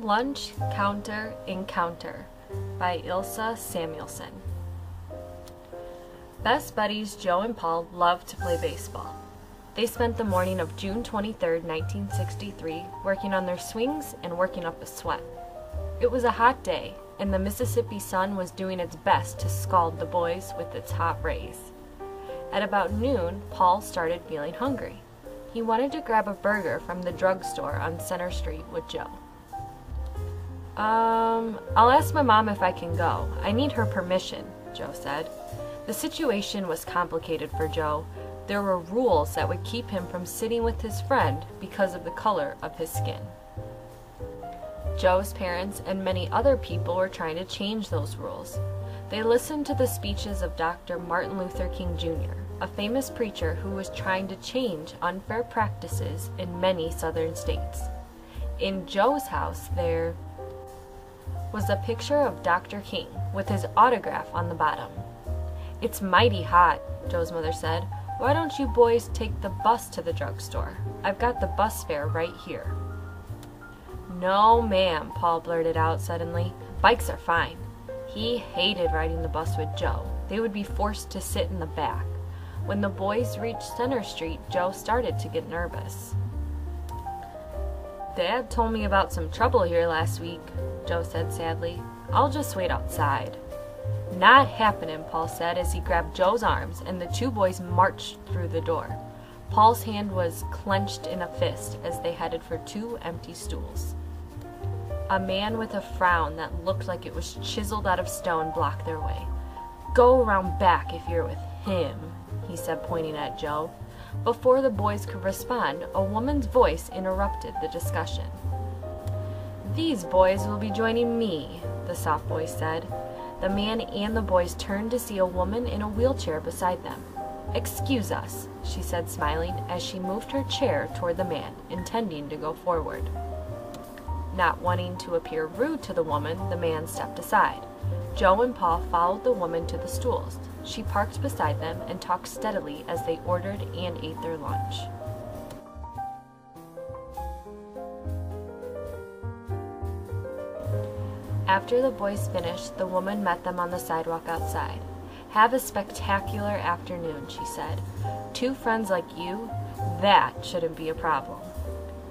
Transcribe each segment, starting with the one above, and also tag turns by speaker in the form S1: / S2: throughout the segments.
S1: Lunch, Counter, Encounter by Ilsa Samuelson. Best buddies Joe and Paul loved to play baseball. They spent the morning of June 23, 1963, working on their swings and working up a sweat. It was a hot day, and the Mississippi sun was doing its best to scald the boys with its hot rays. At about noon, Paul started feeling hungry. He wanted to grab a burger from the drugstore on Center Street with Joe. I'll ask my mom if I can go. I need her permission, Joe said. The situation was complicated for Joe. There were rules that would keep him from sitting with his friend because of the color of his skin. Joe's parents and many other people were trying to change those rules. They listened to the speeches of Dr. Martin Luther King Jr., a famous preacher who was trying to change unfair practices in many southern states. In Joe's house, there was a picture of Dr. King with his autograph on the bottom. "It's mighty hot," Joe's mother said. "Why don't you boys take the bus to the drugstore? I've got the bus fare right here." "No, ma'am," Paul blurted out suddenly. "Bikes are fine." He hated riding the bus with Joe. They would be forced to sit in the back. When the boys reached Center Street, Joe started to get nervous. "Dad told me about some trouble here last week," Joe said sadly. "I'll just wait outside." "Not happening," Paul said as he grabbed Joe's arms and the two boys marched through the door. Paul's hand was clenched in a fist as they headed for two empty stools. A man with a frown that looked like it was chiseled out of stone blocked their way. "Go around back if you're with him," he said, pointing at Joe. Before the boys could respond, a woman's voice interrupted the discussion. "These boys will be joining me," the soft voice said. The man and the boys turned to see a woman in a wheelchair beside them. "Excuse us," she said, smiling, as she moved her chair toward the man, intending to go forward. Not wanting to appear rude to the woman, the man stepped aside. Joe and Paul followed the woman to the stools. She parked beside them and talked steadily as they ordered and ate their lunch. After the boys finished, the woman met them on the sidewalk outside. "Have a spectacular afternoon," she said. "Two friends like you? That shouldn't be a problem."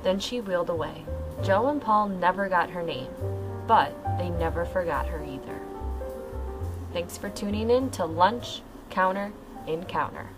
S1: Then she wheeled away. Joe and Paul never got her name, but they never forgot her either. Thanks for tuning in to Lunch, Counter, Encounter.